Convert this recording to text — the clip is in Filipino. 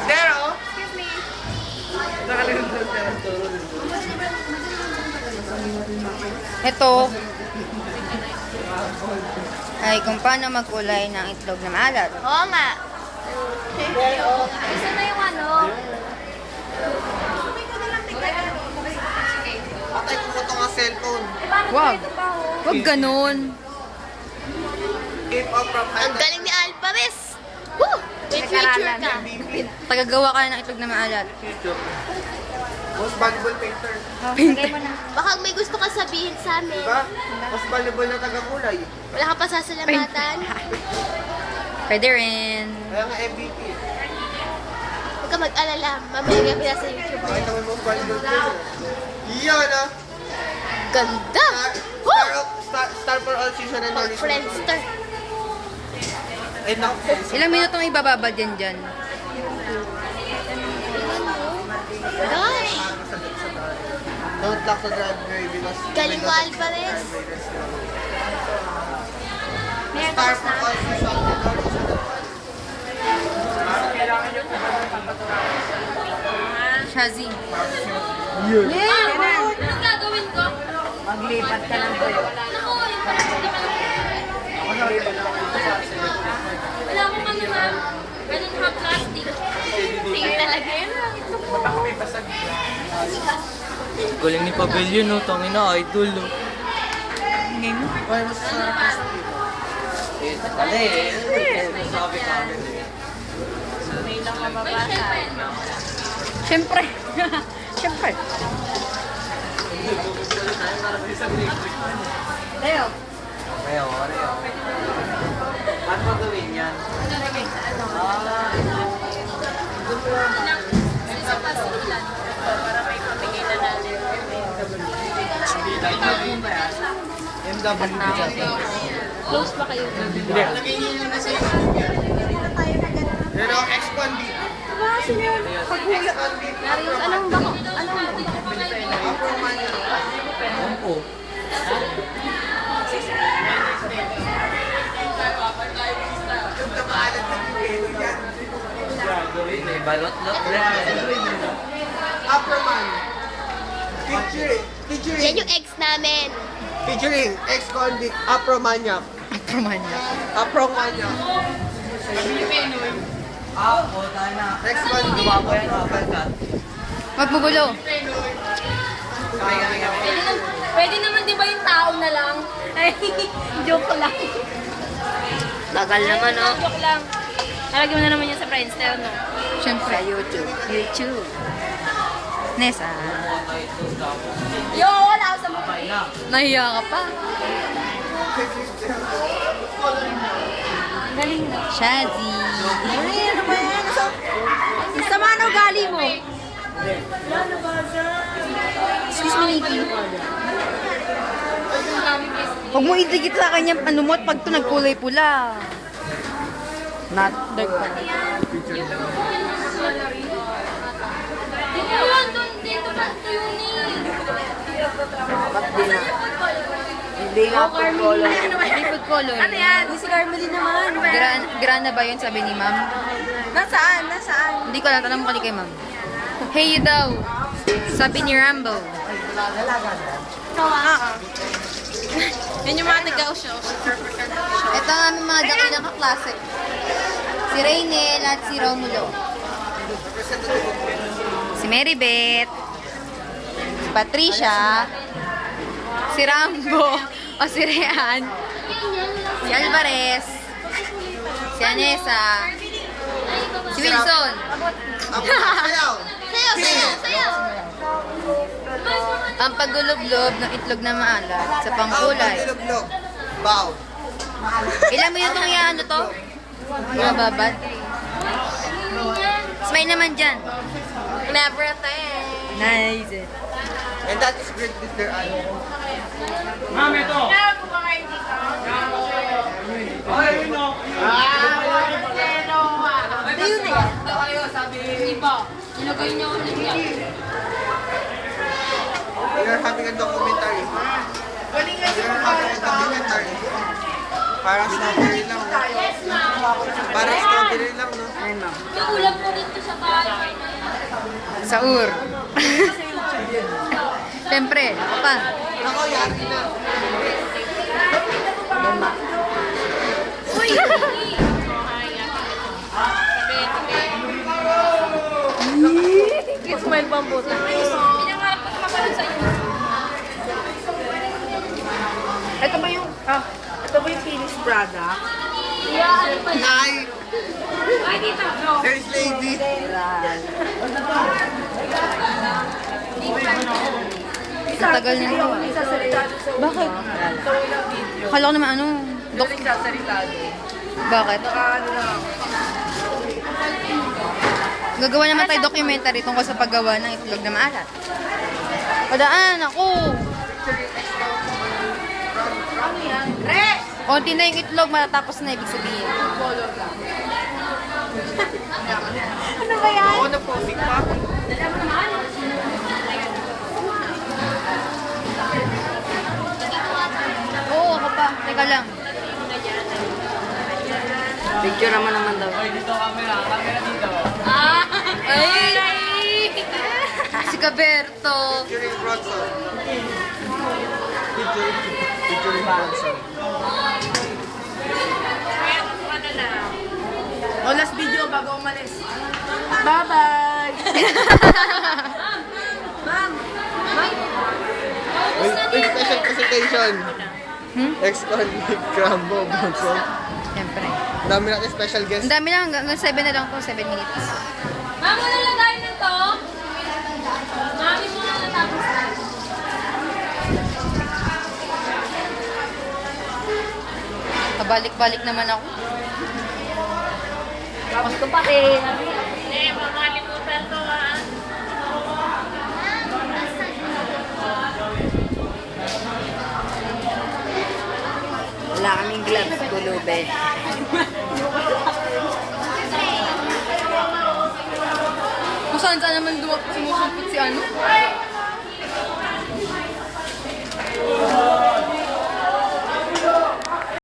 Dero. Excuse me. Ito ay kung paano magkulay ng itlog na maalat. Oo nga. Gusto na yung ano? Patay ko ito nga cellphone. Wag. Wag ganun. Keep up from Ang galing ni Alvarez. Woo! May future ka. Tagagawa ka ng itlog na maalat. Most valuable painter. Baka may gusto ka sabihin sa amin. Diba? Mas valuable na taga-kulay. Wala ka pa sasalamatan. Pwede rin. Kaya nga MVP. Huwag ka mag-alala. Mamaya gabi na sa YouTube. Pakita mo yung most valuable painter. Iyan ah. Ganda! Star for all season and all season. Friendster. Ay naku. Ilang minutong ibababad yan dyan? Gosh! Don't lock the driveway because... Galing mo, Alvarez. Star for all season and all season. Shazi. Anong gagawin ko? Maglipat ka ng tuyo. Wala akong ano, ma'am. Ganun ha, plastic. Tingin talaga yun. Galing ni Pavilion, no? Tangin na, idol, no? Why was Dali, sabi ka. Siyempre. Siyempre. Leo. Ayaw, ayaw. Ba't mo gawin yan? MW dyan. Close ba kayo? Pero X1 B. Darius, anong bako? Anong Opo. Yung kamaalat na bigay yan. Gawin eh, balot-lot lang. Afroman. Featuring. Yan yung ex namin. Featuring ex-convict Afromaniac. Promanya. Afromaniac. Oo, tayo na. Ex-convict. Dumapo yan, kapagkat. Wag mo gulo. Kami. Pwede naman di ba yung tao na lang? Ay, joke lang. Tagal naman, oh. Joke lang. Nalagyan mo na naman yan sa Friendster, no? Siyempre. YouTube. YouTube. Nessa. Yo, wala ako sa mukha. Nahiya ka pa. Galing na. Shazi. Sama na ugali mo. Excuse me, Nikki. Huwag mo idikit sa kanya ano mo at pag ito nagkulay pula. Not dark pa. Ayun, doon dito na ito yun Hindi nga food color. Hindi food color. Ano yan? Si Carmelie naman. Grana ba yun sabi ni ma'am? Nasaan? Nasaan? Hindi ko lang tanong mo kay ma'am. Hey you daw. Sabi ni Rambo. Yan yung mga nag-show. Ito ang aming mga dakilang kaklase. Si Raynel at si Romulo. Si Marybeth. Si Patricia. Si Rambo. O si Rehan. Si Alvarez. Si Anessa. Si Wilson. Sayaw. Sayaw! Ang pagulublob ng itlog na maalat sa pangkulay. Ilog-log. Bow. Ilang minuto nga ano to? Mababad. Smile naman dyan. Never a thing. Nice. And that is great with their eye. Ayun na yan. Iba. Ilagay niyo ulit yan. We are having a documentary. We are having a documentary. Para story lang. Para story Saur. Siyempre, ako pa. Ako, yari na. Uy! Smile pa ang buta. Pinangarap ko mapanood sa iyo. Ito ba yung finished product? Yeah, ano pa yun? Ay, Ay, dito. No. first lady. Tagal na ito. Bakit? Akala ko naman ano. Dok. Bakit? Gagawa naman tayo documentary tungkol sa paggawa ng itlog na maalat. Padaan ako. Konti na yung itlog, matatapos na ibig sabihin. Ano ba yan? Ako na po, pa. Oo, ako pa. Teka lang. Picture naman daw. Ah! Ay! Si Caberto. Featuring Bronson. Featuring Bronson. O, last video bago umalis. Bye-bye! Wait, special presentation. Ex-convict Crambo Bronson. Siyempre. Ang dami natin special guest. Ang dami lang. Hanggang 7 na lang to. 7 minutes. Ma'am, wala lagay na to? Mami mo na natapos na. Pabalik-balik naman ako. Gusto pa eh. Hindi, mamalimutan to ha. Wala kaming gloves, gulube. Kung saan naman sumusumpot si ano?